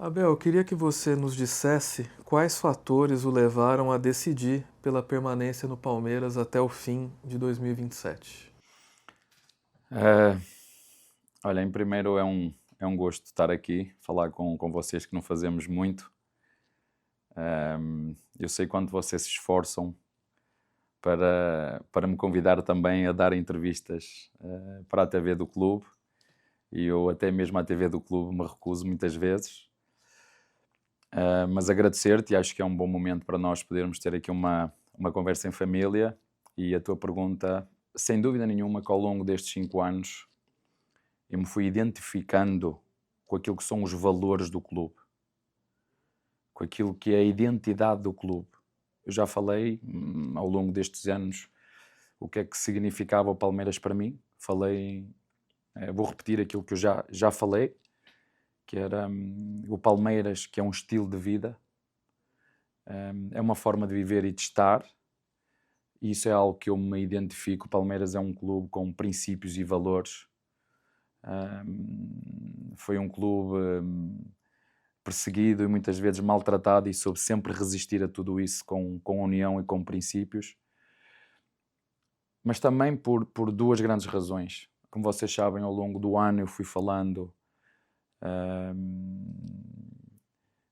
Abel, eu queria que você nos dissesse quais fatores o levaram a decidir pela permanência no Palmeiras até o fim de 2027. Eh, Olha, em primeiro é um gosto estar aqui, falar com vocês que não fazemos muito. Eu sei quanto vocês se esforçam para me convidar também a dar entrevistas para a TV do clube, e eu até mesmo à TV do clube me recuso muitas vezes. Mas agradecer-te, e acho que é um bom momento para nós podermos ter aqui uma conversa em família. E a tua pergunta, sem dúvida nenhuma, que ao longo destes 5 anos eu me fui identificando com aquilo que são os valores do clube, com aquilo que é a identidade do clube. Eu já falei ao longo destes anos o que é que significava o Palmeiras para mim. Falei, vou repetir aquilo que eu já falei, que era o Palmeiras, que é um estilo de vida, é uma forma de viver e de estar, e isso é algo que eu me identifico. O Palmeiras é um clube com princípios e valores. Foi um clube perseguido e muitas vezes maltratado, e soube sempre resistir a tudo isso com união e com princípios. Mas também por duas grandes razões. Como vocês sabem, ao longo do ano eu fui falando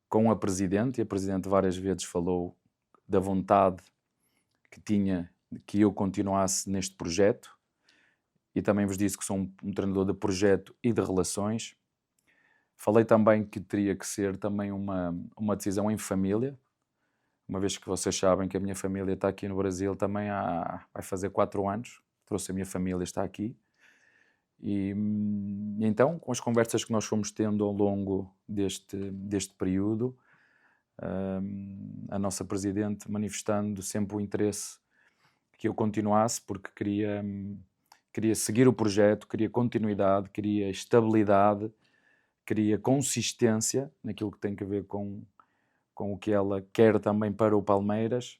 com a Presidente, e a Presidente várias vezes falou da vontade que tinha de que eu continuasse neste projeto, e também vos disse que sou um treinador de projeto e de relações. Falei também que teria que ser também uma decisão em família, uma vez que vocês sabem que a minha família está aqui no Brasil também vai fazer 4 anos. Trouxe a minha família, está aqui. E então, com as conversas que nós fomos tendo ao longo deste período, a nossa Presidente manifestando sempre o interesse que eu continuasse, porque queria seguir o projeto, queria continuidade, queria estabilidade, queria consistência naquilo que tem a ver com o que ela quer também para o Palmeiras.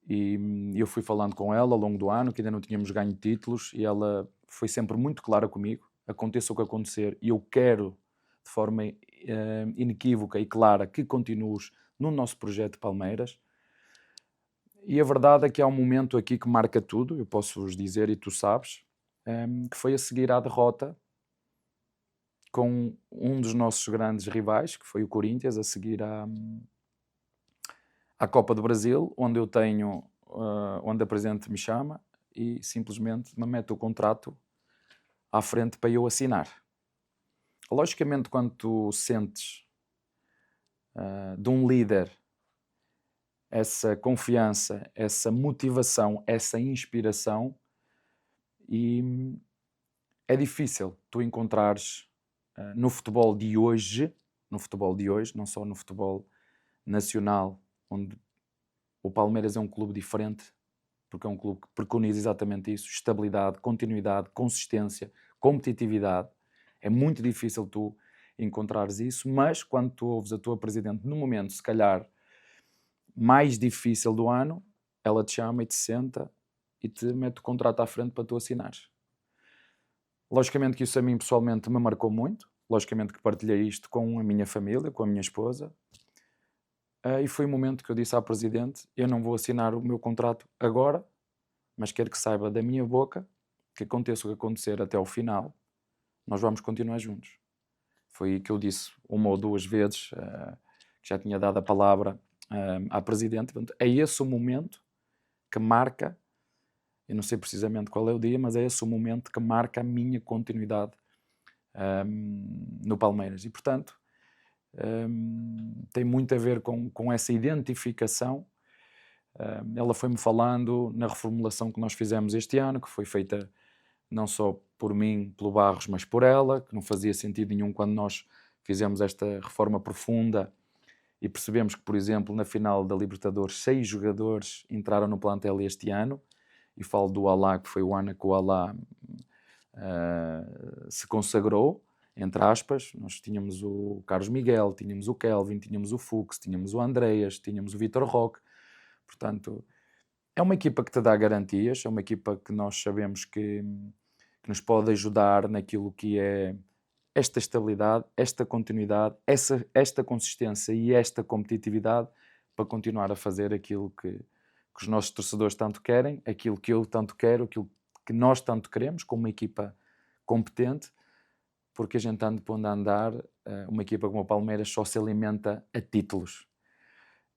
E eu fui falando com ela ao longo do ano, que ainda não tínhamos ganho títulos, e ela foi sempre muito clara comigo: aconteça o que acontecer, e eu quero de forma inequívoca e clara que continues no nosso projeto de Palmeiras. E a verdade é que há um momento aqui que marca tudo, eu posso-vos dizer, e tu sabes, que foi a seguir à derrota com um dos nossos grandes rivais, que foi o Corinthians, a seguir à Copa do Brasil, onde eu tenho, onde a Presidente me chama e simplesmente me mete o contrato à frente para eu assinar. Logicamente, quando tu sentes de um líder essa confiança, essa motivação, essa inspiração, e é difícil tu encontrares no futebol de hoje, não só no futebol nacional, onde o Palmeiras é um clube diferente, porque é um clube que preconiza exatamente isso: estabilidade, continuidade, consistência, competitividade. É muito difícil tu encontrares isso, mas quando tu ouves a tua Presidente no momento, se calhar, mais difícil do ano, ela te chama e te senta e te mete o contrato à frente para tu assinares. Logicamente que isso a mim pessoalmente me marcou muito, logicamente que partilhei isto com a minha família, com a minha esposa, e foi o momento que eu disse à Presidente: eu não vou assinar o meu contrato agora, mas quero que saiba da minha boca que aconteça o que acontecer até ao final, nós vamos continuar juntos. Foi o que eu disse uma ou duas vezes, que já tinha dado a palavra à Presidente. Portanto, é esse o momento que marca, eu não sei precisamente qual é o dia, mas é esse o momento que marca a minha continuidade no Palmeiras. E, portanto, tem muito a ver com essa identificação. Ela foi-me falando na reformulação que nós fizemos este ano, que foi feita não só por mim, pelo Barros, mas por ela, que não fazia sentido nenhum quando nós fizemos esta reforma profunda e percebemos que, por exemplo, na final da Libertadores, 6 jogadores entraram no plantel este ano, e falo do Alá, que foi o ano que o Alá se consagrou, entre aspas. Nós tínhamos o Carlos Miguel, tínhamos o Kelvin, tínhamos o Fux, tínhamos o Andreas, tínhamos o Vitor Roque. Portanto, é uma equipa que te dá garantias, é uma equipa que nós sabemos que nos pode ajudar naquilo que é esta estabilidade, esta continuidade, esta consistência e esta competitividade para continuar a fazer aquilo que os nossos torcedores tanto querem, aquilo que eu tanto quero, aquilo que nós tanto queremos, como uma equipa competente, porque a gente anda pondo a andar, uma equipa como o Palmeiras só se alimenta a títulos.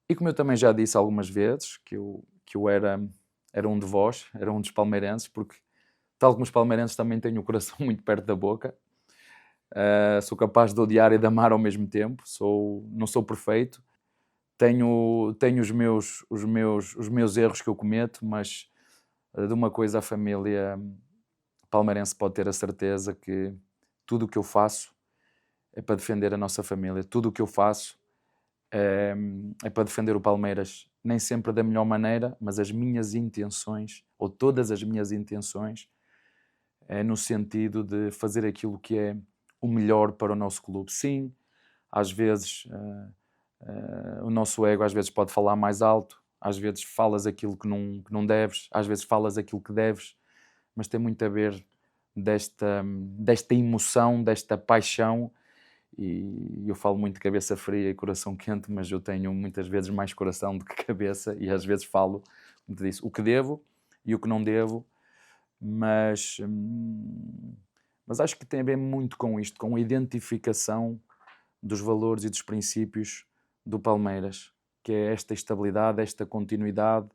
E como eu também já disse algumas vezes, que eu era um de vós, era um dos palmeirenses, porque tal como os palmeirenses também tenho o coração muito perto da boca, sou capaz de odiar e de amar ao mesmo tempo, não sou perfeito, tenho os meus erros que eu cometo, mas de uma coisa a família palmeirense pode ter a certeza que tudo o que eu faço é para defender a nossa família, tudo o que eu faço é para defender o Palmeiras, nem sempre da melhor maneira, mas as minhas intenções, ou todas as minhas intenções, é no sentido de fazer aquilo que é o melhor para o nosso clube. Sim, às vezes o nosso ego às vezes pode falar mais alto, às vezes falas aquilo que não deves, às vezes falas aquilo que deves, mas tem muito a ver desta emoção, desta paixão, e eu falo muito de cabeça fria e coração quente, mas eu tenho muitas vezes mais coração do que cabeça, e às vezes falo, como te disse, o que devo e o que não devo, mas acho que tem a ver muito com isto, com a identificação dos valores e dos princípios do Palmeiras, que é esta estabilidade, esta continuidade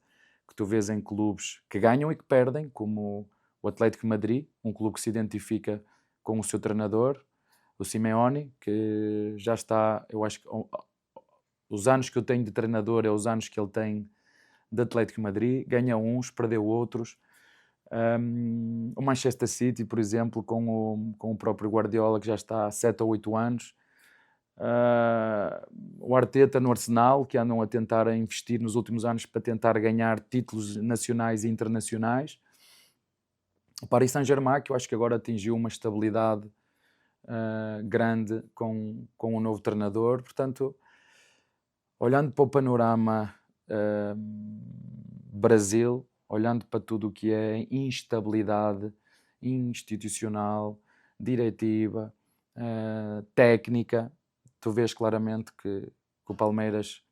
que tu vês em clubes que ganham e que perdem, como o Atlético de Madrid, um clube que se identifica com o seu treinador, o Simeone, que já está, eu acho que os anos que eu tenho de treinador é os anos que ele tem de Atlético de Madrid, ganha uns, perdeu outros. O Manchester City, por exemplo, com o próprio Guardiola, que já está há 7 ou 8 anos. O Arteta no Arsenal, que andam a tentar investir nos últimos anos para tentar ganhar títulos nacionais e internacionais. O Paris Saint-Germain, que eu acho que agora atingiu uma estabilidade grande com o novo treinador. Portanto, olhando para o panorama Brasil, olhando para tudo o que é instabilidade institucional, diretiva, técnica, tu vês claramente que o Palmeiras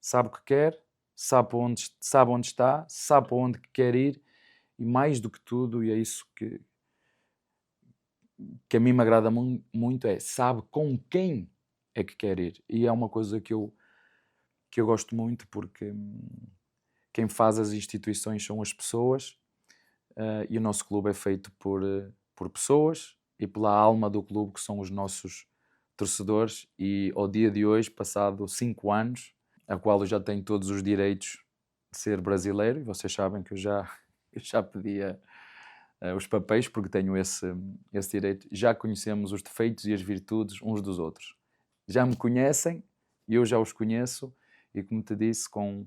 sabe o que quer, sabe onde está, sabe para onde quer ir, e mais do que tudo, e é isso que a mim me agrada muito, sabe com quem é que quer ir. E é uma coisa que eu gosto muito, porque quem faz as instituições são as pessoas, e o nosso clube é feito por pessoas e pela alma do clube, que são os nossos torcedores. E ao dia de hoje, passado 5 anos, a qual eu já tenho todos os direitos de ser brasileiro, e vocês sabem que eu já pedia os papéis, porque tenho esse direito. Já conhecemos os defeitos e as virtudes uns dos outros. Já me conhecem e eu já os conheço, e como te disse, com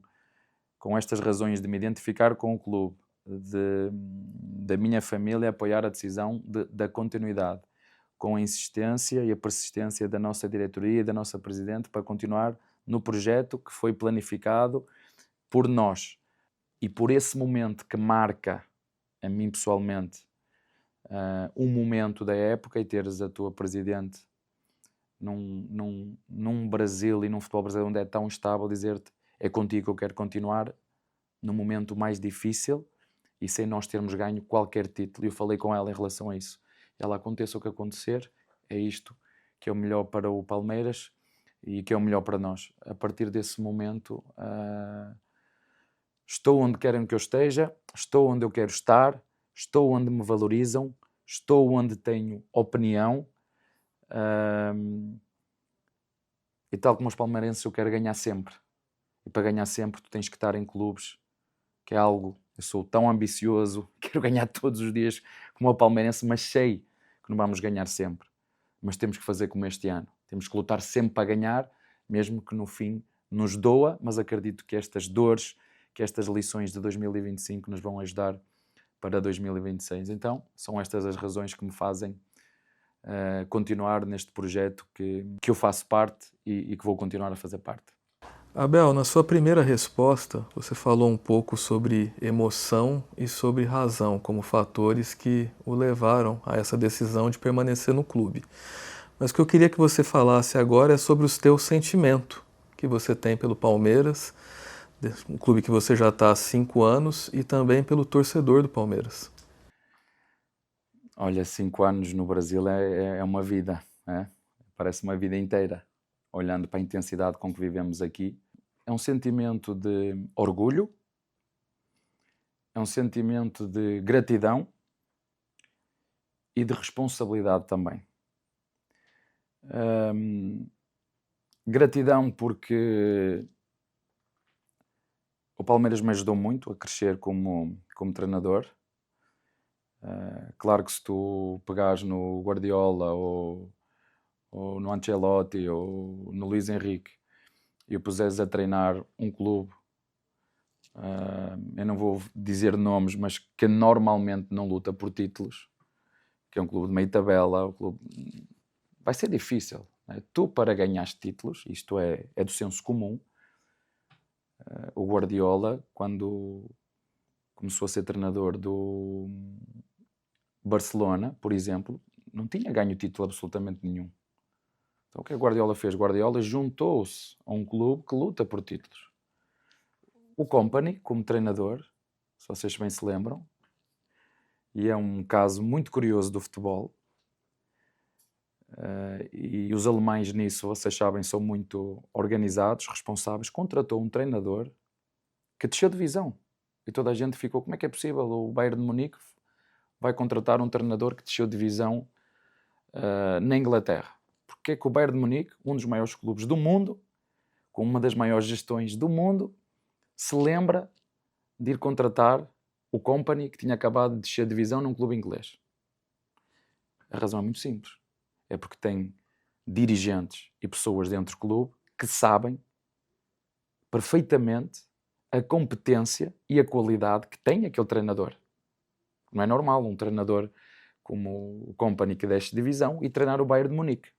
estas razões de me identificar com o clube, da minha família apoiar a decisão da continuidade, com a insistência e a persistência da nossa diretoria e da nossa presidente para continuar no projeto que foi planificado por nós. E por esse momento que marca, a mim pessoalmente, um momento da época, e teres a tua presidente num Brasil e num futebol brasileiro onde é tão estável, dizer-te: é contigo que eu quero continuar, no momento mais difícil e sem nós termos ganho qualquer título. E eu falei com ela em relação a isso. Ela, aconteça o que acontecer, é isto que é o melhor para o Palmeiras e que é o melhor para nós. A partir desse momento, estou onde querem que eu esteja, estou onde eu quero estar, estou onde me valorizam, estou onde tenho opinião, e tal como os palmeirenses, eu quero ganhar sempre. E para ganhar sempre tu tens que estar em clubes, que é algo, eu sou tão ambicioso, quero ganhar todos os dias como o palmeirense, mas sei que não vamos ganhar sempre. Mas temos que fazer como este ano. Temos que lutar sempre para ganhar, mesmo que no fim nos doa, mas acredito que estas dores, que estas lições de 2025 nos vão ajudar para 2026. Então, são estas as razões que me fazem continuar neste projeto que eu faço parte e que vou continuar a fazer parte. Abel, na sua primeira resposta, você falou um pouco sobre emoção e sobre razão como fatores que o levaram a essa decisão de permanecer no clube. Mas o que eu queria que você falasse agora é sobre os teus sentimentos que você tem pelo Palmeiras, um clube que você já está há 5 anos, e também pelo torcedor do Palmeiras. Olha, 5 anos no Brasil é uma vida, né? Parece uma vida inteira, olhando para a intensidade com que vivemos aqui. É um sentimento de orgulho, é um sentimento de gratidão e de responsabilidade também. Gratidão porque o Palmeiras me ajudou muito a crescer como treinador. Claro que se tu pegares no Guardiola ou no Ancelotti ou no Luís Henrique e o puseres a treinar um clube, eu não vou dizer nomes, mas que normalmente não luta por títulos, que é um clube de meio tabela, vai ser difícil, né? Tu, para ganhar títulos, isto é do senso comum. O Guardiola, quando começou a ser treinador do Barcelona, por exemplo, não tinha ganho título absolutamente nenhum. Então o que a Guardiola fez? Guardiola juntou-se a um clube que luta por títulos. O Kompany, como treinador, se vocês bem se lembram, e é um caso muito curioso do futebol, e os alemães nisso, vocês sabem, são muito organizados, responsáveis, contratou um treinador que desceu de divisão. E toda a gente ficou, como é que é possível? O Bayern de Munique vai contratar um treinador que desceu de divisão na Inglaterra. Porque é que o Bayern de Munique, um dos maiores clubes do mundo, com uma das maiores gestões do mundo, se lembra de ir contratar o Kompany, que tinha acabado de descer de divisão num clube inglês? A razão é muito simples. É porque tem dirigentes e pessoas dentro do clube que sabem perfeitamente a competência e a qualidade que tem aquele treinador. Não é normal um treinador como o Kompany que desce de divisão e treinar o Bayern de Munique.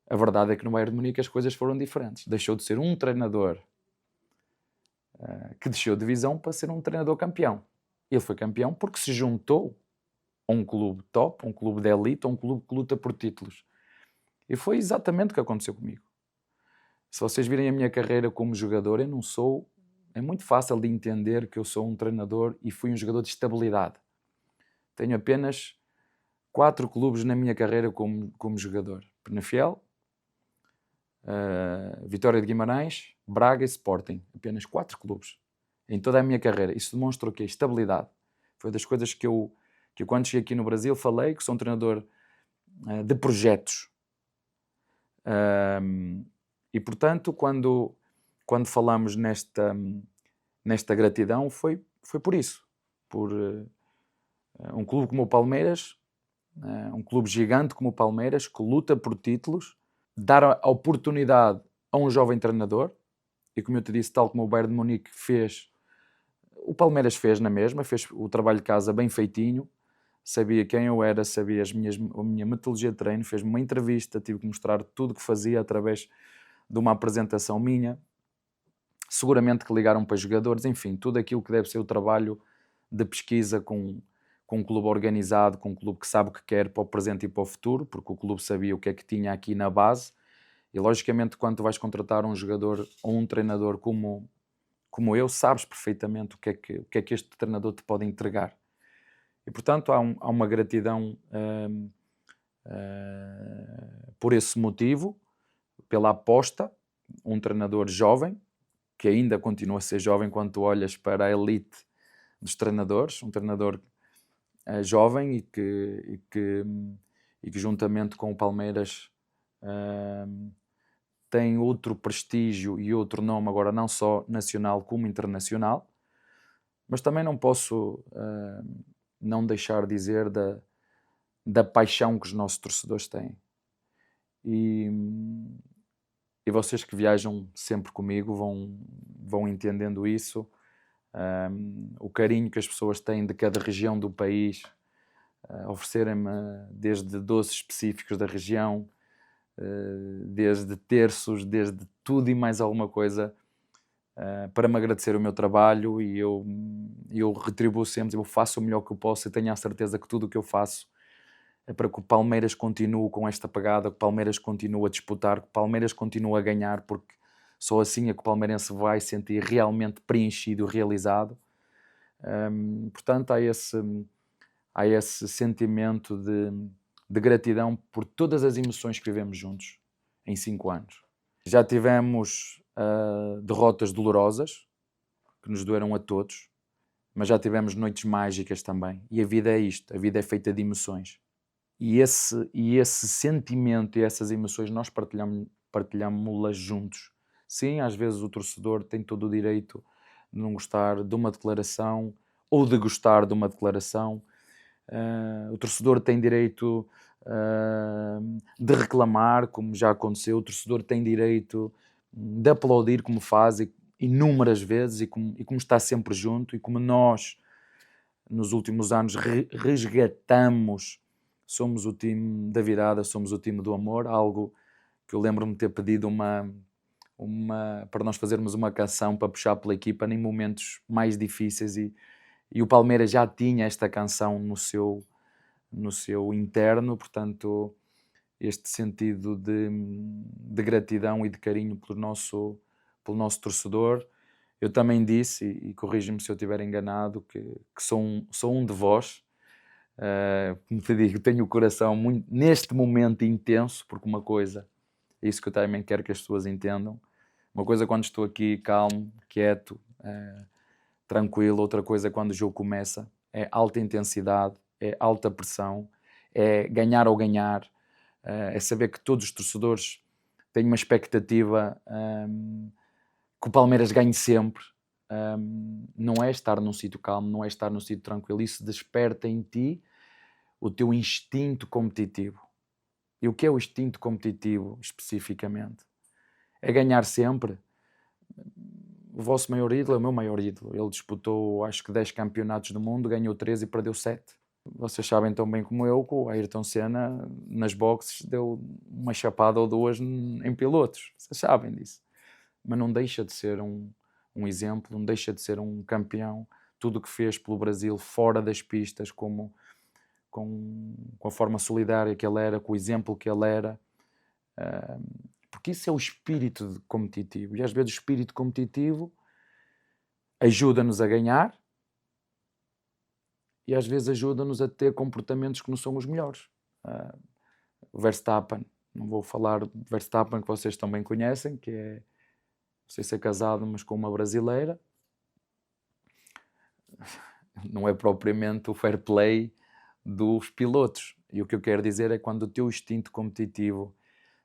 A verdade é que no Bayern de Munique as coisas foram diferentes. Deixou de ser um treinador que desceu de divisão para ser um treinador campeão. Ele foi campeão porque se juntou a um clube top, um clube de elite, a um clube que luta por títulos. E foi exatamente o que aconteceu comigo. Se vocês virem a minha carreira como jogador, eu não sou... É muito fácil de entender que eu sou um treinador e fui um jogador de estabilidade. Tenho apenas 4 clubes na minha carreira como jogador. Penafiel, Vitória de Guimarães, Braga e Sporting. Apenas 4 clubes em toda a minha carreira. Isso demonstra o quê? Estabilidade. Foi das coisas que eu quando cheguei aqui no Brasil falei, que sou um treinador de projetos. E portanto, quando falamos nesta gratidão, foi por isso. Por um clube como o Palmeiras, um clube gigante como o Palmeiras, que luta por títulos, dar a oportunidade a um jovem treinador, e como eu te disse, tal como o Bayern de Munique fez, o Palmeiras fez na mesma, fez o trabalho de casa bem feitinho, sabia quem eu era, sabia a minha metodologia de treino, fez-me uma entrevista, tive que mostrar tudo o que fazia através de uma apresentação minha, seguramente que ligaram para jogadores, enfim, tudo aquilo que deve ser o trabalho de pesquisa com um clube organizado, com um clube que sabe o que quer para o presente e para o futuro, porque o clube sabia o que é que tinha aqui na base, e logicamente quando tu vais contratar um jogador ou um treinador como eu, sabes perfeitamente o que é que este treinador te pode entregar. E portanto há uma gratidão por esse motivo, pela aposta, um treinador jovem, que ainda continua a ser jovem quando tu olhas para a elite dos treinadores, um treinador jovem e que juntamente com o Palmeiras tem outro prestígio e outro nome agora não só nacional como internacional, mas também não posso não deixar de dizer da paixão que os nossos torcedores têm. E vocês que viajam sempre comigo vão entendendo isso, o carinho que as pessoas têm de cada região do país, oferecerem-me desde doces específicos da região, desde terços, desde tudo e mais alguma coisa, para me agradecer o meu trabalho, e eu retribuo sempre, eu faço o melhor que eu posso e tenho a certeza que tudo o que eu faço é para que o Palmeiras continue com esta pegada, que o Palmeiras continue a disputar, que o Palmeiras continue a ganhar, porque só assim é que o palmeirense vai sentir realmente preenchido, realizado. Portanto, há esse sentimento de gratidão por todas as emoções que vivemos juntos em 5 anos. Já tivemos derrotas dolorosas, que nos doeram a todos, mas já tivemos noites mágicas também. E a vida é isto, a vida é feita de emoções. E esse sentimento e essas emoções nós partilhamos-las juntos. Sim, às vezes o torcedor tem todo o direito de não gostar de uma declaração ou de gostar de uma declaração. O torcedor tem direito de reclamar, como já aconteceu. O torcedor tem direito de aplaudir, como faz inúmeras vezes, e como está sempre junto, e como nós, nos últimos anos, resgatamos. Somos o time da virada, somos o time do amor, algo que eu lembro-me de ter pedido para nós fazermos uma canção para puxar pela equipa em momentos mais difíceis, e o Palmeiras já tinha esta canção no seu interno. Portanto, este sentido de gratidão e de carinho pelo nosso torcedor. Eu também disse, e corrige-me se eu estiver enganado, que sou um de vós. Como te digo, tenho o coração muito, neste momento, intenso, porque uma coisa, é isso que eu também quero que as pessoas entendam, uma coisa quando estou aqui calmo, quieto, tranquilo, outra coisa quando o jogo começa, é alta intensidade, é alta pressão, é ganhar ou ganhar, é saber que todos os torcedores têm uma expectativa que o Palmeiras ganhe sempre. Não é estar num sítio calmo, não é estar num sítio tranquilo, isso desperta em ti o teu instinto competitivo. E o que é o instinto competitivo, especificamente? É ganhar sempre. O vosso maior ídolo é o meu maior ídolo. Ele disputou, acho que 10 campeonatos do mundo, ganhou 3 e perdeu 7. Vocês sabem tão bem como eu que o Ayrton Senna, nas boxes, deu uma chapada ou duas em pilotos. Vocês sabem disso. Mas não deixa de ser um exemplo, não deixa de ser um campeão. Tudo o que fez pelo Brasil fora das pistas, com a forma solidária que ele era, com o exemplo que ele era, porque isso é o espírito competitivo, e às vezes o espírito competitivo ajuda-nos a ganhar e às vezes ajuda-nos a ter comportamentos que não são os melhores. O Verstappen, não vou falar de Verstappen, que vocês também conhecem, que é, não sei se é casado, mas com uma brasileira, não é propriamente o fair play dos pilotos. E o que eu quero dizer é, quando o teu instinto competitivo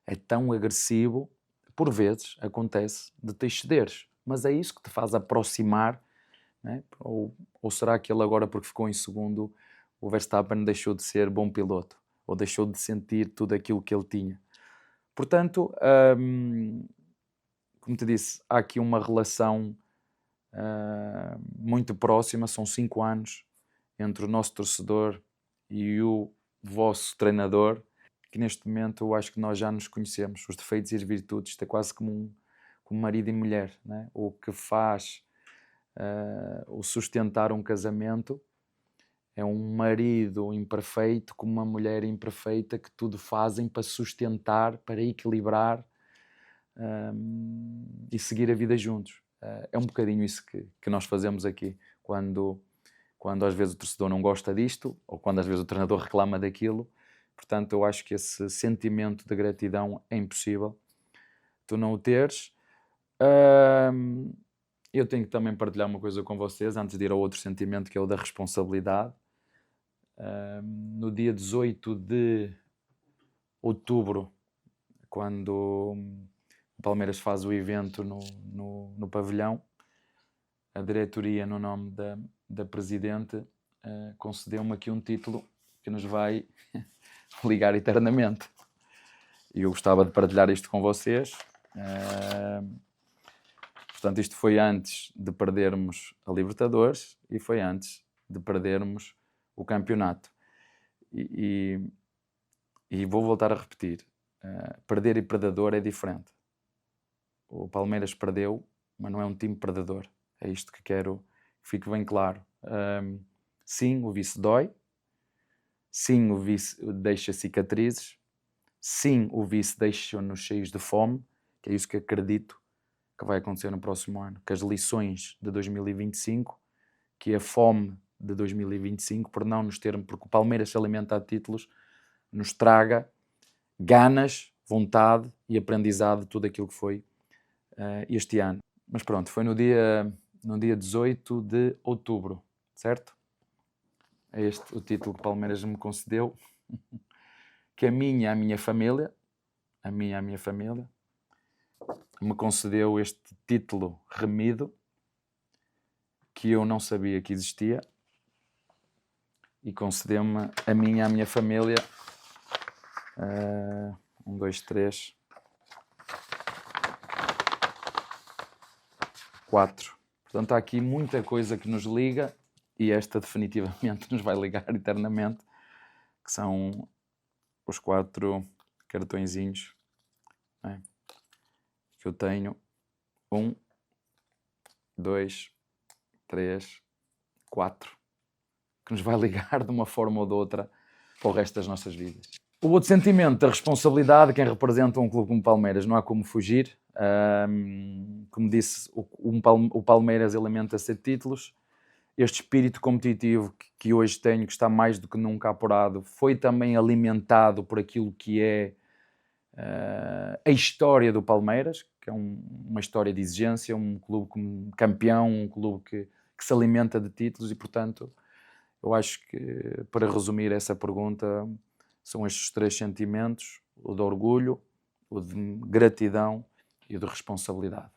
é tão agressivo, por vezes acontece de te excederes, mas é isso que te faz aproximar, né? Ou será que ele agora, porque ficou em segundo, o Verstappen deixou de ser bom piloto, ou deixou de sentir tudo aquilo que ele tinha? Portanto, como te disse, há aqui uma relação muito próxima. São 5 anos entre o nosso torcedor e o vosso treinador, que neste momento eu acho que nós já nos conhecemos, os defeitos e as virtudes. Isto é quase como marido e mulher, né? O que faz o sustentar um casamento é um marido imperfeito com uma mulher imperfeita, que tudo fazem para sustentar, para equilibrar e seguir a vida juntos. É um bocadinho isso que nós fazemos aqui, quando às vezes o torcedor não gosta disto, ou quando às vezes o treinador reclama daquilo. Portanto, eu acho que esse sentimento de gratidão é impossível tu não o teres. Eu tenho que também partilhar uma coisa com vocês, antes de ir ao outro sentimento, que é o da responsabilidade. No dia 18 de outubro, quando o Palmeiras faz o evento no pavilhão, a diretoria, no nome da presidente, concedeu-me aqui um título que nos vai ligar eternamente. E eu gostava de partilhar isto com vocês. Portanto, isto foi antes de perdermos a Libertadores e foi antes de perdermos o campeonato. E vou voltar a repetir. perder e perdedor é diferente. O Palmeiras perdeu, mas não é um time perdedor. É isto que quero que fique bem claro. Sim, o vice dói. Sim, o vice deixa cicatrizes. Sim, o vice deixa-nos cheios de fome, que é isso que acredito que vai acontecer no próximo ano. Que as lições de 2025, que a fome de 2025, por não nos ter, porque o Palmeiras se alimenta de títulos, nos traga ganas, vontade e aprendizado de tudo aquilo que foi este ano. Mas pronto, foi no dia 18 de outubro, certo? É este o título que o Palmeiras me concedeu, que a minha família, me concedeu este título remido, que eu não sabia que existia, e concedeu-me a minha família, 1, 2, 3, 4. Portanto, há aqui muita coisa que nos liga, e esta definitivamente nos vai ligar eternamente, que são os 4 cartõezinhos, né, que eu tenho. 1, 2, 3, 4, que nos vai ligar de uma forma ou de outra para o resto das nossas vidas. O outro sentimento da responsabilidade, quem representa um clube como Palmeiras, não há como fugir. Como disse, o Palmeiras alimenta-se de títulos. Este espírito competitivo que hoje tenho, que está mais do que nunca apurado, foi também alimentado por aquilo que é a história do Palmeiras, que é uma história de exigência, um clube como campeão, um clube que se alimenta de títulos e, portanto, eu acho que, para resumir essa pergunta, são estes 3 sentimentos: o de orgulho, o de gratidão e o de responsabilidade.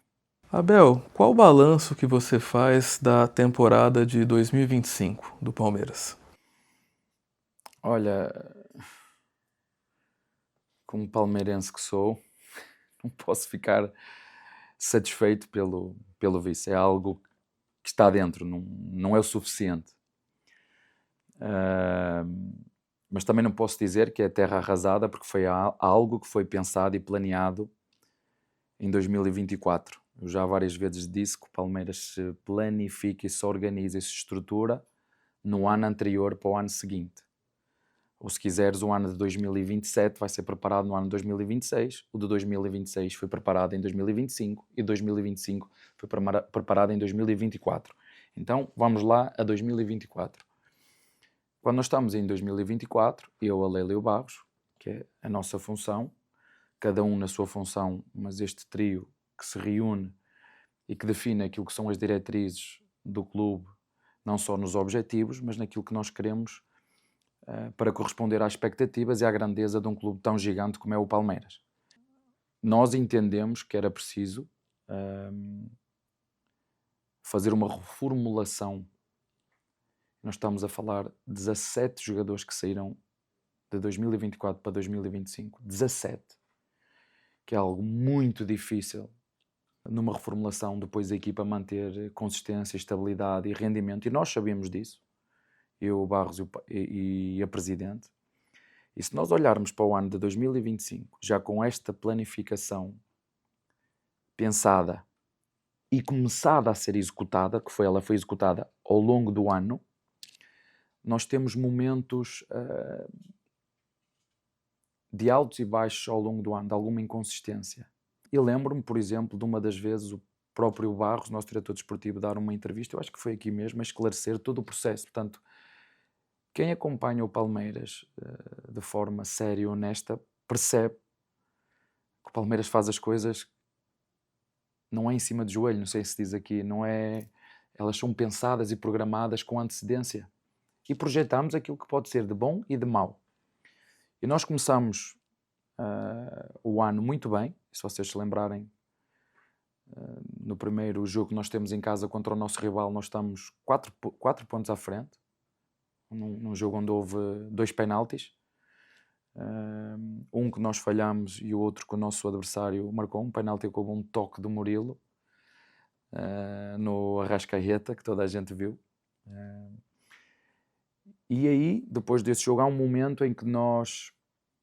Abel, qual o balanço que você faz da temporada de 2025 do Palmeiras? Olha, como palmeirense que sou, não posso ficar satisfeito pelo vice. É algo que está dentro, não é o suficiente. Mas também não posso dizer que é terra arrasada, porque foi algo que foi pensado e planeado em 2024. Eu já várias vezes disse que o Palmeiras se planifica e se organiza e se estrutura no ano anterior para o ano seguinte. Ou, se quiseres, o ano de 2027 vai ser preparado no ano de 2026, o de 2026 foi preparado em 2025 e 2025 foi preparado em 2024. Então, vamos lá a 2024. Quando nós estamos em 2024, eu, a Leila e o Barros, que é a nossa função, cada um na sua função, mas este trio que se reúne e que define aquilo que são as diretrizes do clube, não só nos objetivos, mas naquilo que nós queremos para corresponder às expectativas e à grandeza de um clube tão gigante como é o Palmeiras. Nós entendemos que era preciso fazer uma reformulação. Nós estamos a falar de 17 jogadores que saíram de 2024 para 2025. 17. Que é algo muito difícil numa reformulação, depois a equipa manter consistência, estabilidade e rendimento. E nós sabíamos disso. Eu, o Barros e a Presidente. E se nós olharmos para o ano de 2025, já com esta planificação pensada e começada a ser executada, ela foi executada ao longo do ano, nós temos momentos de altos e baixos ao longo do ano, de alguma inconsistência. E lembro-me, por exemplo, de uma das vezes o próprio Barros, nosso diretor desportivo, dar uma entrevista, eu acho que foi aqui mesmo, a esclarecer todo o processo. Portanto, quem acompanha o Palmeiras de forma séria e honesta percebe que o Palmeiras faz as coisas, não é em cima de joelho, não sei se diz aqui, não é, elas são pensadas e programadas com antecedência. E projetamos aquilo que pode ser de bom e de mau. E nós começamos o ano muito bem, se vocês se lembrarem, no primeiro jogo que nós temos em casa contra o nosso rival, nós estamos 4 pontos à frente, num jogo onde houve 2 penaltis, um que nós falhamos e o outro que o nosso adversário marcou, um penalti com um toque do Murilo, no Arrascaeta, que toda a gente viu. E aí, depois desse jogo, há um momento em que nós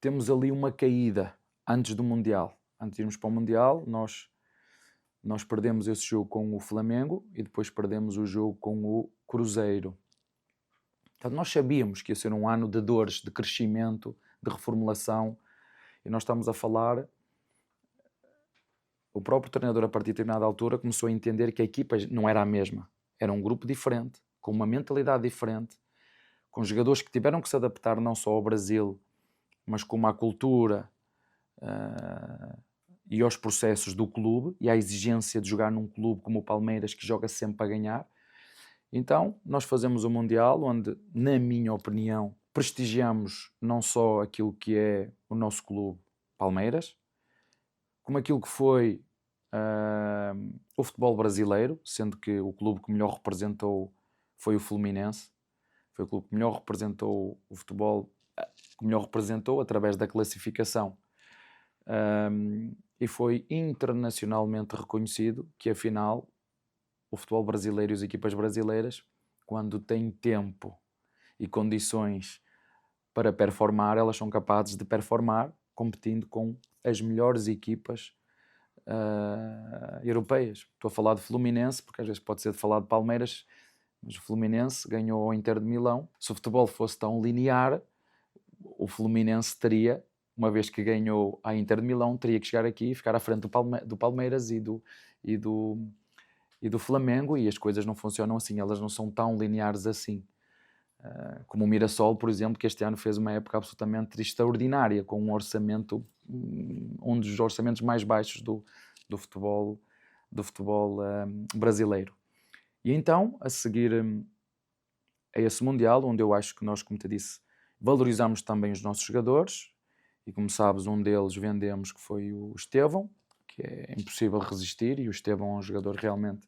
temos ali uma caída. antes do Mundial. Antes de irmos para o Mundial, nós perdemos esse jogo com o Flamengo e depois perdemos o jogo com o Cruzeiro. Portanto, nós sabíamos que ia ser um ano de dores, de crescimento, de reformulação, e nós estamos a falar... O próprio treinador, a partir de determinada altura, começou a entender que a equipa não era a mesma. Era um grupo diferente, com uma mentalidade diferente, com jogadores que tiveram que se adaptar não só ao Brasil, mas como à cultura e aos processos do clube e à exigência de jogar num clube como o Palmeiras, que joga sempre para ganhar. Então, nós fazemos o Mundial, onde, na minha opinião, prestigiamos não só aquilo que é o nosso clube Palmeiras, como aquilo que foi o futebol brasileiro, sendo que o clube que melhor representou foi o Fluminense. Foi o clube que melhor representou o futebol, que melhor representou através da classificação. E foi internacionalmente reconhecido que, afinal, o futebol brasileiro e as equipas brasileiras, quando têm tempo e condições para performar, elas são capazes de performar competindo com as melhores equipas europeias. Estou a falar de Fluminense, porque às vezes pode ser de falar de Palmeiras, mas o Fluminense ganhou ao Inter de Milão. Se o futebol fosse tão linear, o Fluminense teria, uma vez que ganhou a Inter de Milão, teria que chegar aqui e ficar à frente do Palmeiras e do Flamengo, e as coisas não funcionam assim, elas não são tão lineares assim. Como o Mirassol, por exemplo, que este ano fez uma época absolutamente extraordinária, com um orçamento, um dos orçamentos mais baixos do futebol brasileiro. E então, a seguir a esse Mundial, onde eu acho que nós, como te disse, valorizamos também os nossos jogadores, e como sabes, um deles vendemos, que foi o Estevão, que é impossível resistir, e o Estevão é um jogador realmente,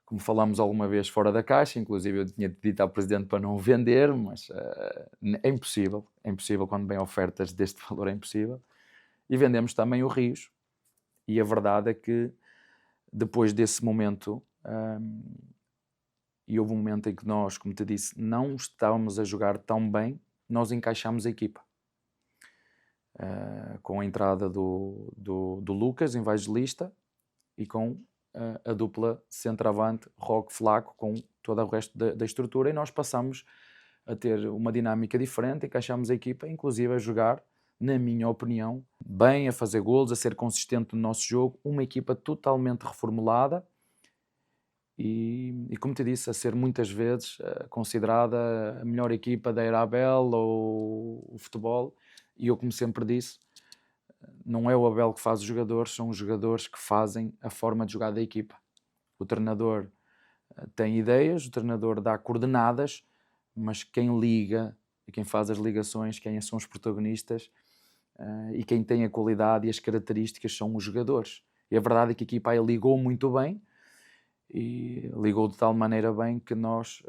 como falámos alguma vez, fora da caixa. Inclusive eu tinha dito ao Presidente para não o vender, mas é impossível quando vêm ofertas deste valor, é impossível. E vendemos também o Rios, e a verdade é que depois desse momento, e houve um momento em que nós, como te disse, não estávamos a jogar tão bem, nós encaixámos a equipa. Com a entrada do Lucas, evangelista, e com a dupla centroavante Roque Flaco, com todo o resto da estrutura, e nós passamos a ter uma dinâmica diferente, encaixámos a equipa, inclusive a jogar, na minha opinião, bem, a fazer golos, a ser consistente no nosso jogo, uma equipa totalmente reformulada e como te disse, a ser muitas vezes considerada a melhor equipa da Era Abel ou o futebol. E eu, como sempre disse, não é o Abel que faz os jogadores, são os jogadores que fazem a forma de jogar da equipa. O treinador tem ideias, o treinador dá coordenadas, mas quem liga e quem faz as ligações, quem são os protagonistas e quem tem a qualidade e as características são os jogadores. E a verdade é que a equipa aí ligou muito bem, e ligou de tal maneira bem que nós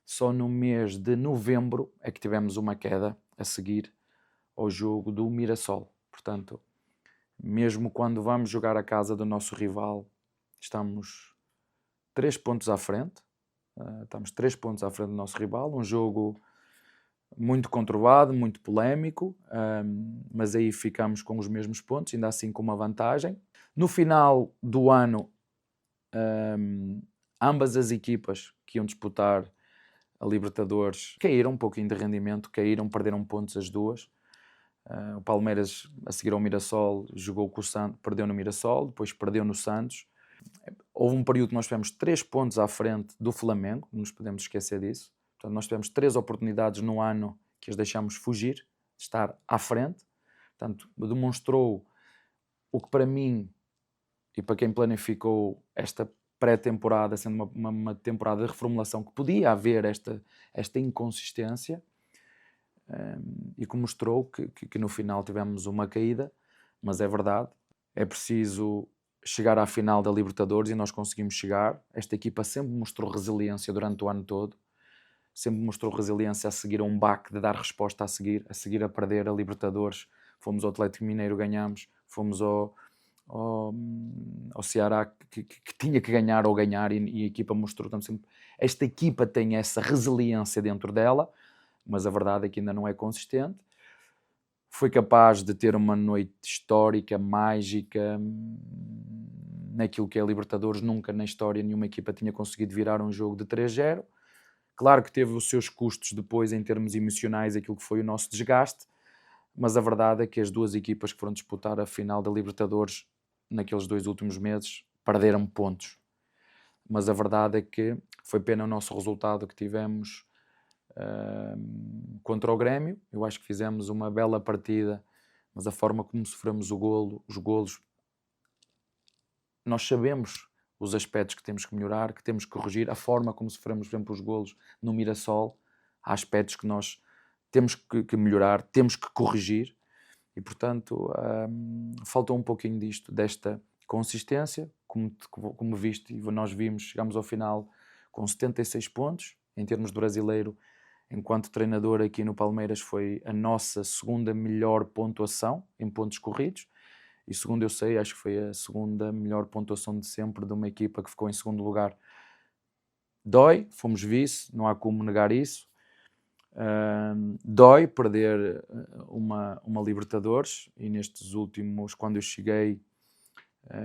só no mês de novembro é que tivemos uma queda a seguir ao jogo do Mirassol. Portanto, mesmo quando vamos jogar a casa do nosso rival, estamos 3 pontos à frente. Estamos 3 pontos à frente do nosso rival. Um jogo muito conturbado, muito polémico, mas aí ficamos com os mesmos pontos, ainda assim com uma vantagem. No final do ano, ambas as equipas que iam disputar a Libertadores caíram um pouquinho de rendimento, perderam pontos as duas. O Palmeiras, a seguir ao Mirassol, jogou com o Santos, perdeu no Mirassol, depois perdeu no Santos. Houve um período que nós tivemos 3 pontos à frente do Flamengo, não nos podemos esquecer disso. Portanto, nós tivemos 3 oportunidades no ano que as deixámos fugir, estar à frente. Portanto, demonstrou o que para mim e para quem planificou esta pré-temporada, sendo uma temporada de reformulação, que podia haver esta inconsistência, e que mostrou que no final tivemos uma caída, mas é verdade, é preciso chegar à final da Libertadores e nós conseguimos chegar. Esta equipa sempre mostrou resiliência durante o ano todo, sempre mostrou resiliência a seguir a um baque, de dar resposta a seguir a perder a Libertadores. Fomos ao Atlético Mineiro, ganhamos, fomos ao Ceará que tinha que ganhar ou ganhar, e a equipa mostrou sempre. Esta equipa tem essa resiliência dentro dela, mas a verdade é que ainda não é consistente. foi capaz de ter uma noite histórica, mágica, naquilo que é Libertadores. Nunca na história nenhuma equipa tinha conseguido virar um jogo de 3-0. Claro que teve os seus custos depois em termos emocionais, aquilo que foi o nosso desgaste, mas a verdade é que as duas equipas que foram disputar a final da Libertadores naqueles 2 últimos meses perderam pontos. Mas a verdade é que foi pena o nosso resultado que tivemos contra o Grêmio. Eu acho que fizemos uma bela partida, mas a forma como sofremos os golos, nós sabemos os aspectos que temos que melhorar, que temos que corrigir. A forma como sofremos, por exemplo, os golos no Mirassol, há aspectos que nós temos que melhorar, temos que corrigir, e portanto faltou um pouquinho desta consistência. Como viste, e nós vimos, chegámos ao final com 76 pontos. Em termos de brasileiro, enquanto treinador aqui no Palmeiras, foi a nossa segunda melhor pontuação em pontos corridos, e segundo eu sei, acho que foi a segunda melhor pontuação de sempre de uma equipa que ficou em segundo lugar. Dói, fomos vice, não há como negar isso. Dói perder uma Libertadores, e nestes últimos, quando eu cheguei,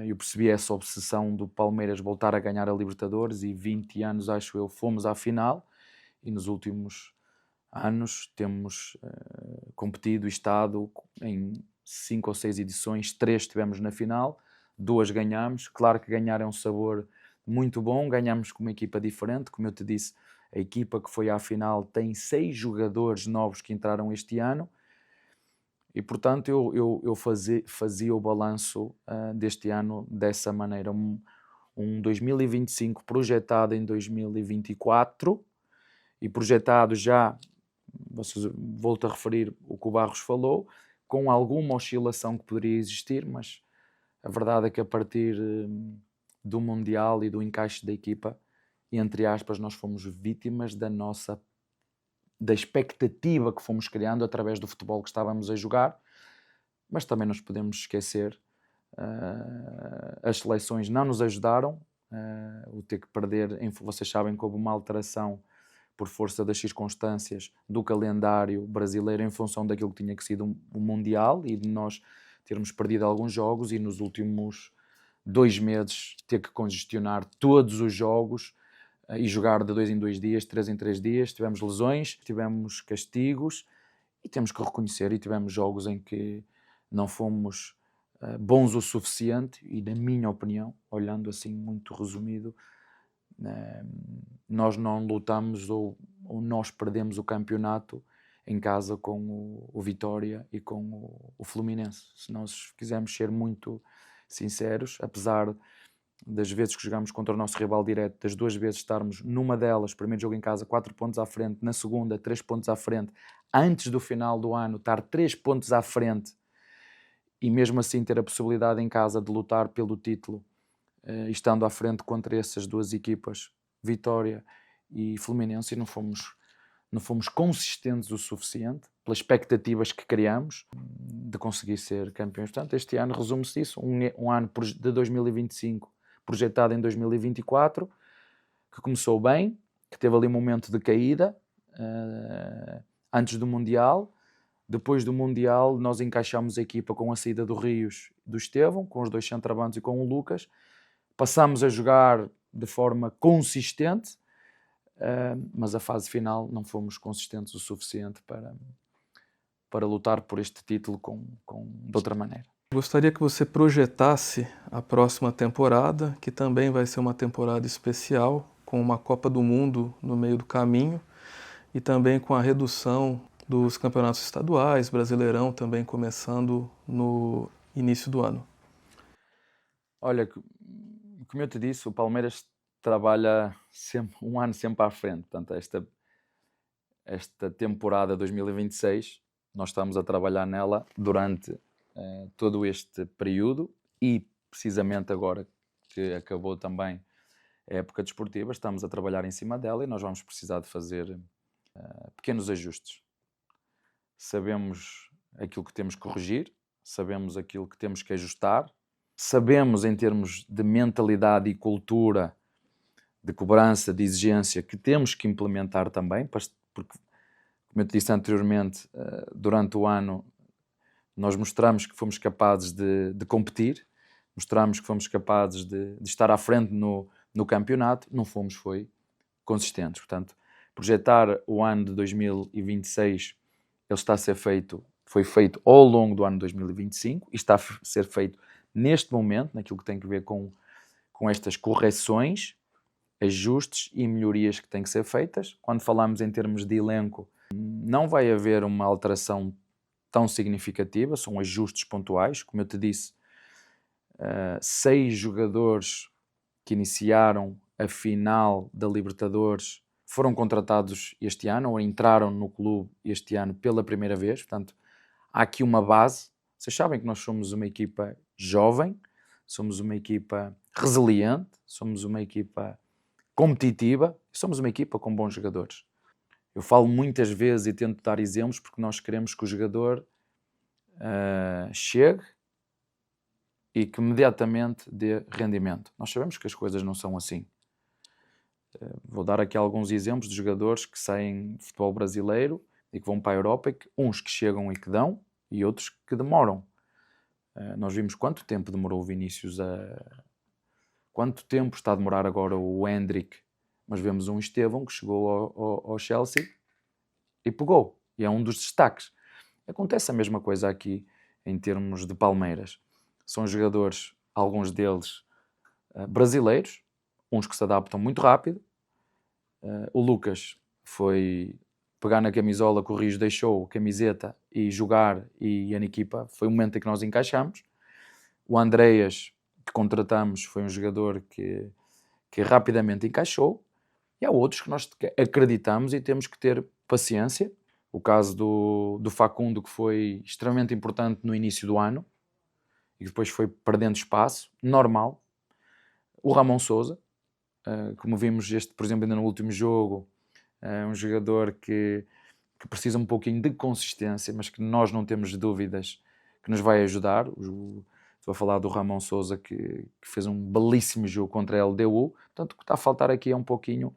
eu percebi essa obsessão do Palmeiras voltar a ganhar a Libertadores, e 20 anos, acho eu, fomos à final, e nos últimos anos temos competido e estado em 5 ou 6 edições, 3 estivemos na final, 2 ganhámos. Claro que ganhar é um sabor muito bom, ganhámos com uma equipa diferente, como eu te disse, a equipa que foi à final tem 6 jogadores novos que entraram este ano, e portanto eu fazia o balanço deste ano dessa maneira, um 2025 projetado em 2024, e projetado já, volto a referir o que o Barros falou, com alguma oscilação que poderia existir, mas a verdade é que a partir do Mundial e do encaixe da equipa, entre aspas, nós fomos vítimas da expectativa que fomos criando através do futebol que estávamos a jogar, mas também nos podemos esquecer, as seleções não nos ajudaram, o ter que perder, vocês sabem que houve uma alteração por força das circunstâncias do calendário brasileiro em função daquilo que tinha que ser o Mundial, e de nós termos perdido alguns jogos, e nos últimos 2 meses ter que congestionar todos os jogos e jogar de 2 em 2 dias, 3 em 3 dias. Tivemos lesões, tivemos castigos, e temos que reconhecer, e tivemos jogos em que não fomos bons o suficiente, e na minha opinião, olhando assim muito resumido, nós não lutamos ou nós perdemos o campeonato em casa com o Vitória e com o Fluminense. Se nós quisermos ser muito sinceros, apesar das vezes que jogamos contra o nosso rival direto, das 2 vezes estarmos numa delas, primeiro jogo em casa, 4 pontos à frente, na segunda 3 pontos à frente, antes do final do ano estar 3 pontos à frente, e mesmo assim ter a possibilidade em casa de lutar pelo título, estando à frente contra essas 2 equipas, Vitória e Fluminense, e não fomos consistentes o suficiente pelas expectativas que criamos de conseguir ser campeões. Portanto, este ano resume-se isso, um ano de 2025 projetado em 2024, que começou bem, que teve ali um momento de caída antes do Mundial. Depois do Mundial, nós encaixámos a equipa com a saída do Rios, do Estevão, com os 2 centroavantes e com o Lucas. Passámos a jogar de forma consistente, mas a fase final não fomos consistentes o suficiente para lutar por este título de outra maneira. Gostaria que você projetasse a próxima temporada, que também vai ser uma temporada especial, com uma Copa do Mundo no meio do caminho, e também com a redução dos campeonatos estaduais, Brasileirão também começando no início do ano. Olha, como eu te disse, o Palmeiras trabalha sempre, um ano sempre à frente. Portanto, esta temporada 2026, nós estamos a trabalhar nela durante todo este período, e precisamente agora que acabou também a época desportiva, estamos a trabalhar em cima dela, e nós vamos precisar de fazer pequenos ajustes. Sabemos aquilo que temos que corrigir, sabemos aquilo que temos que ajustar, sabemos em termos de mentalidade e cultura, de cobrança, de exigência, que temos que implementar também, porque, como eu te disse anteriormente, durante o ano Nós mostramos que fomos capazes de competir, mostramos que fomos capazes de estar à frente no campeonato, não fomos, foi consistentes. Portanto, projetar o ano de 2026, ele está a ser feito, foi feito ao longo do ano de 2025 e está a ser feito neste momento, naquilo que tem a ver com estas correções, ajustes e melhorias que têm que ser feitas. Quando falamos em termos de elenco, não vai haver uma alteração tão significativa, são ajustes pontuais. Como eu te disse, 6 jogadores que iniciaram a final da Libertadores foram contratados este ano ou entraram no clube este ano pela primeira vez. Portanto, há aqui uma base. Vocês sabem que nós somos uma equipa jovem, somos uma equipa resiliente, somos uma equipa competitiva, somos uma equipa com bons jogadores. Eu falo muitas vezes e tento dar exemplos porque nós queremos que o jogador chegue e que imediatamente dê rendimento. Nós sabemos que as coisas não são assim. Vou dar aqui alguns exemplos de jogadores que saem de futebol brasileiro e que vão para a Europa, uns que chegam e que dão e outros que demoram. Nós vimos quanto tempo demorou o Vinícius quanto tempo está a demorar agora o Endrick, mas vemos um Estevão que chegou ao Chelsea e pegou, e é um dos destaques. Acontece a mesma coisa aqui em termos de Palmeiras. São jogadores, alguns deles brasileiros, uns que se adaptam muito rápido. O Lucas foi pegar na camisola que o Rios deixou, camiseta, e jogar e na equipa. Foi o momento em que nós encaixamos. O Andreas, que contratamos, foi um jogador que rapidamente encaixou. E há outros que nós acreditamos e temos que ter paciência. O caso do Facundo, que foi extremamente importante no início do ano e depois foi perdendo espaço, normal. O Ramon Sousa, como vimos por exemplo, ainda no último jogo, um jogador que precisa um pouquinho de consistência, mas que nós não temos dúvidas que nos vai ajudar. Estou a falar do Ramon Sousa, que fez um belíssimo jogo contra a LDU. Portanto, o que está a faltar aqui é um pouquinho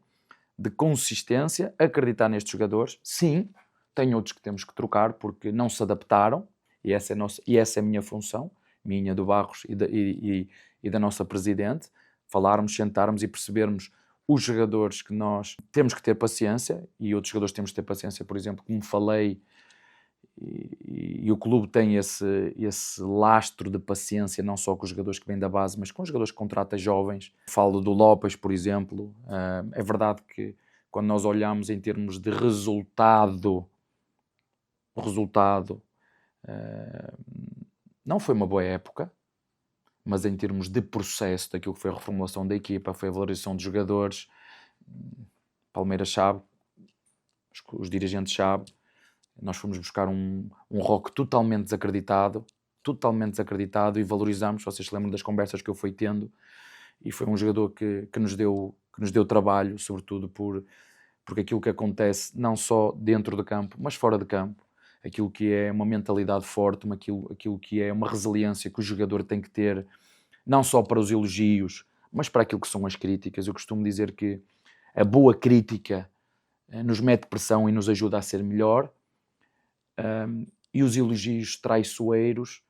de consistência, acreditar nestes jogadores. Sim, tem outros que temos que trocar porque não se adaptaram, e essa é a minha função, minha, do Barros e da nossa presidente, falarmos, sentarmos e percebermos os jogadores que nós temos que ter paciência, e outros jogadores temos que ter paciência, por exemplo, como falei, e o clube tem esse lastro de paciência, não só com os jogadores que vêm da base, mas com os jogadores que contrata jovens. Falo do Lopes, por exemplo. É verdade que quando nós olhamos em termos de resultado, não foi uma boa época, mas em termos de processo, daquilo que foi a reformulação da equipa, foi a valorização de jogadores, Palmeiras sabe, os dirigentes sabem, nós fomos buscar um Roque totalmente desacreditado e valorizamos. Vocês se lembram das conversas que eu fui tendo, e foi um jogador que nos deu trabalho, sobretudo porque aquilo que acontece não só dentro do campo, mas fora de campo, aquilo que é uma mentalidade forte, aquilo que é uma resiliência que o jogador tem que ter, não só para os elogios, mas para aquilo que são as críticas. Eu costumo dizer que a boa crítica nos mete pressão e nos ajuda a ser melhor, e os elogios traiçoeiros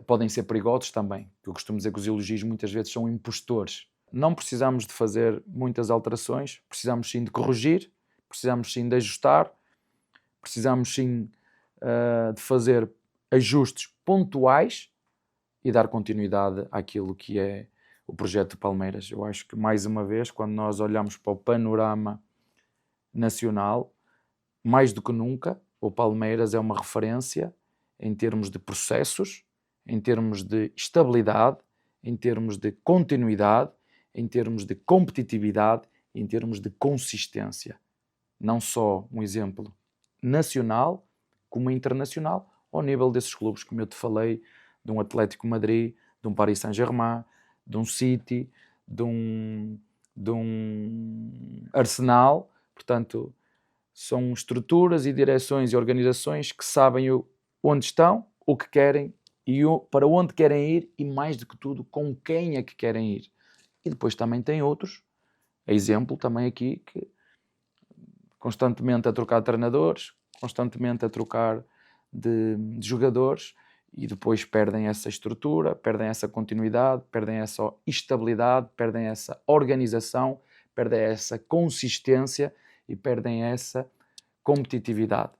podem ser perigosos também. Eu costumo dizer que os elogios muitas vezes são impostores. Não precisamos de fazer muitas alterações, precisamos sim de corrigir, precisamos sim de ajustar, precisamos sim de fazer ajustes pontuais e dar continuidade àquilo que é o projeto de Palmeiras. Eu acho que, mais uma vez, quando nós olhamos para o panorama nacional, mais do que nunca, o Palmeiras é uma referência em termos de processos, em termos de estabilidade, em termos de continuidade, em termos de competitividade, em termos de consistência. Não só um exemplo nacional, como internacional, ao nível desses clubes, como eu te falei, de um Atlético Madrid, de um Paris Saint-Germain, de um City, de um Arsenal. Portanto, são estruturas e direções e organizações que sabem onde estão, o que querem e para onde querem ir, e mais do que tudo, com quem é que querem ir. E depois também tem outros, exemplo também aqui, que constantemente a trocar de treinadores, constantemente a trocar de jogadores, e depois perdem essa estrutura, perdem essa continuidade, perdem essa estabilidade, perdem essa organização, perdem essa consistência e perdem essa competitividade.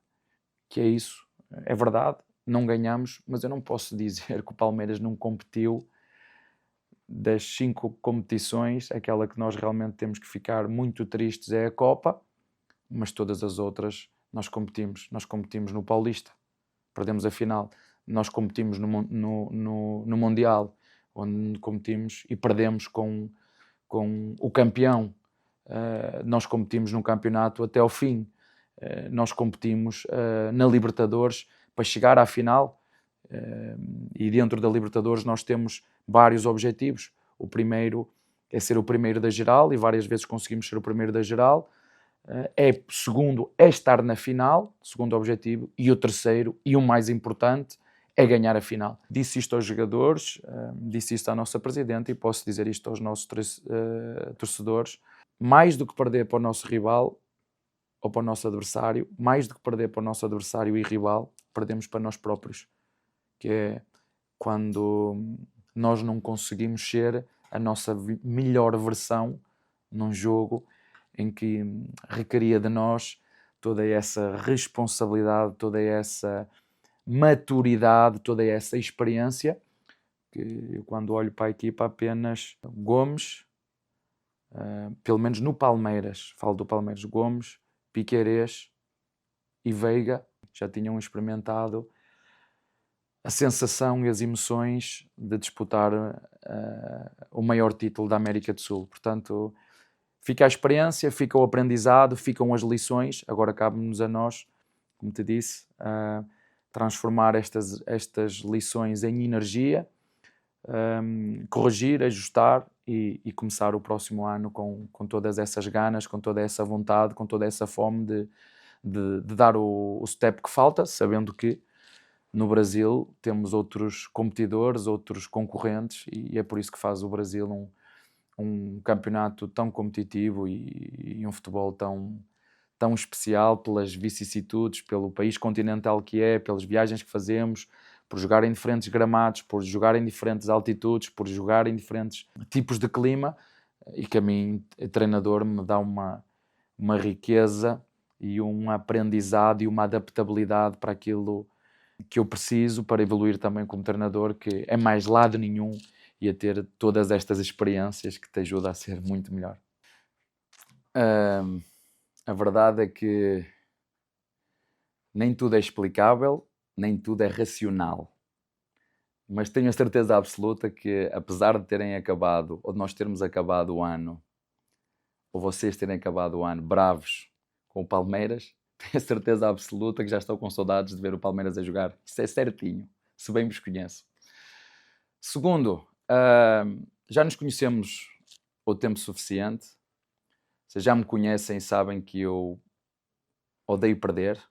Que é isso, é verdade, não ganhamos, mas eu não posso dizer que o Palmeiras não competiu. Das 5 competições, aquela que nós realmente temos que ficar muito tristes é a Copa, mas todas as outras nós competimos. Nós competimos no Paulista, perdemos a final. Nós competimos no Mundial, onde competimos e perdemos com o campeão. Nós competimos no campeonato até ao fim. Nós competimos na Libertadores para chegar à final. E dentro da Libertadores nós temos vários objetivos. O primeiro é ser o primeiro da geral, e várias vezes conseguimos ser o primeiro da geral. Segundo é estar na final, segundo objetivo, e o terceiro, e o mais importante, é ganhar a final. Disse isto aos jogadores, disse isto à nossa presidente, e posso dizer isto aos nossos torcedores: mais do que perder para o nosso rival ou para o nosso adversário, mais do que perder para o nosso adversário e rival, perdemos para nós próprios, que é quando nós não conseguimos ser a nossa melhor versão num jogo em que requeria de nós toda essa responsabilidade, toda essa maturidade, toda essa experiência, que eu, quando olho para a equipa, apenas Gomes, pelo menos no Palmeiras, falo do Palmeiras, Gomes, Piquerez e Veiga já tinham experimentado a sensação e as emoções de disputar o maior título da América do Sul. Portanto, fica a experiência, fica o aprendizado, ficam as lições. Agora cabe-nos a nós, como te disse, transformar estas lições em energia, corrigir, ajustar e começar o próximo ano com todas essas ganas, com toda essa vontade, com toda essa fome de dar o step que falta, sabendo que no Brasil temos outros competidores, outros concorrentes, e é por isso que faz o Brasil um campeonato tão competitivo e um futebol tão especial, pelas vicissitudes, pelo país continental que é, pelas viagens que fazemos, por jogar em diferentes gramados, por jogar em diferentes altitudes, por jogar em diferentes tipos de clima, e que a mim, treinador, me dá uma riqueza e um aprendizado e uma adaptabilidade para aquilo que eu preciso para evoluir também como treinador, que é mais lado nenhum, e a ter todas estas experiências que te ajudam a ser muito melhor. A verdade é que nem tudo é explicável, nem tudo é racional. Mas tenho a certeza absoluta que, apesar de terem acabado, ou de nós termos acabado o ano, ou vocês terem acabado o ano bravos com o Palmeiras, tenho a certeza absoluta que já estou com saudades de ver o Palmeiras a jogar. Isso é certinho, se bem vos conheço. Segundo, já nos conhecemos o tempo suficiente. Vocês já me conhecem e sabem que eu odeio perder.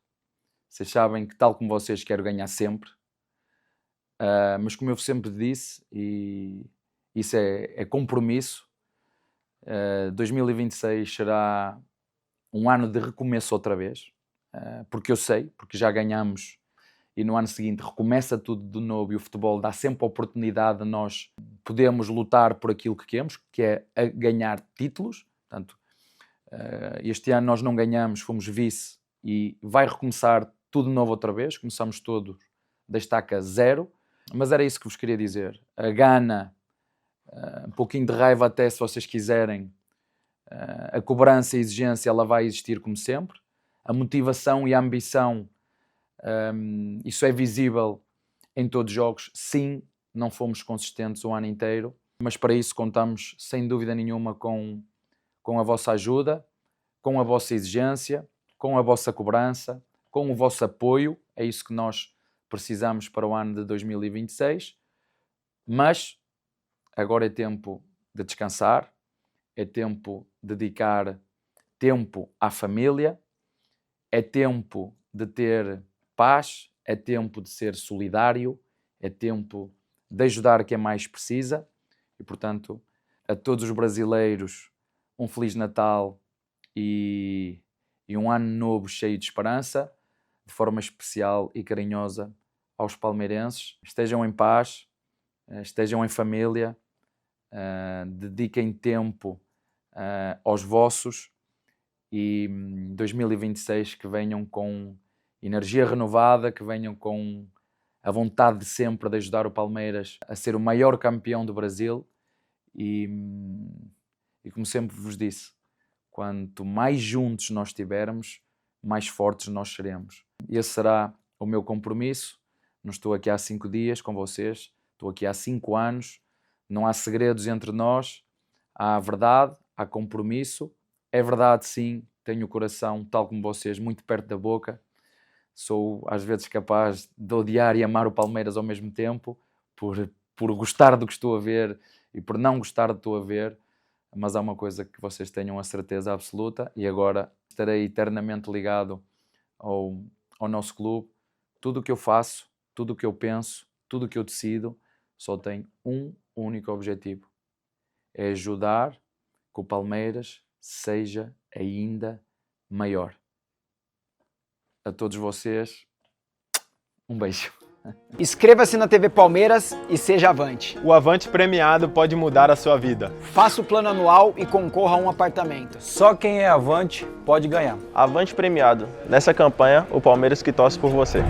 Vocês sabem que, tal como vocês, quero ganhar sempre. Mas como eu sempre disse, e isso é compromisso, 2026 será um ano de recomeço outra vez, porque eu sei, porque já ganhamos, e no ano seguinte recomeça tudo de novo, e o futebol dá sempre a oportunidade de nós podermos lutar por aquilo que queremos, que é a ganhar títulos. Portanto, este ano nós não ganhamos, fomos vice, e vai recomeçar tudo de novo outra vez. Começamos todos da estaca zero, mas era isso que vos queria dizer. A gana, um pouquinho de raiva até, se vocês quiserem, a cobrança e a exigência, ela vai existir como sempre. A motivação e a ambição, isso é visível em todos os jogos. Sim, não fomos consistentes o ano inteiro, mas para isso contamos sem dúvida nenhuma com a vossa ajuda, com a vossa exigência, com a vossa cobrança, com o vosso apoio. É isso que nós precisamos para o ano de 2026. Mas agora é tempo de descansar, é tempo de dedicar tempo à família, é tempo de ter paz, é tempo de ser solidário, é tempo de ajudar quem mais precisa. E, portanto, a todos os brasileiros, um Feliz Natal e um ano novo cheio de esperança. De forma especial e carinhosa, aos palmeirenses: estejam em paz, estejam em família, dediquem tempo aos vossos, e 2026 que venham com energia renovada, que venham com a vontade de sempre de ajudar o Palmeiras a ser o maior campeão do Brasil. E como sempre vos disse, quanto mais juntos nós estivermos, mais fortes nós seremos. Esse será o meu compromisso. Não estou aqui há 5 dias com vocês, estou aqui há 5 anos. Não há segredos entre nós, há verdade, há compromisso. É verdade, sim, tenho o coração, tal como vocês, muito perto da boca. Sou às vezes capaz de odiar e amar o Palmeiras ao mesmo tempo, por gostar do que estou a ver e por não gostar do que estou a ver, mas há uma coisa que vocês tenham a certeza absoluta, e agora estarei eternamente ligado ao nosso clube. Tudo o que eu faço, tudo o que eu penso, tudo o que eu decido, só tem um único objetivo: é ajudar que o Palmeiras seja ainda maior. A todos vocês, um beijo. Inscreva-se na TV Palmeiras e seja Avante. O Avante premiado pode mudar a sua vida. Faça o plano anual e concorra a um apartamento. Só quem é Avante pode ganhar. Avante premiado. Nessa campanha, o Palmeiras que torce por você.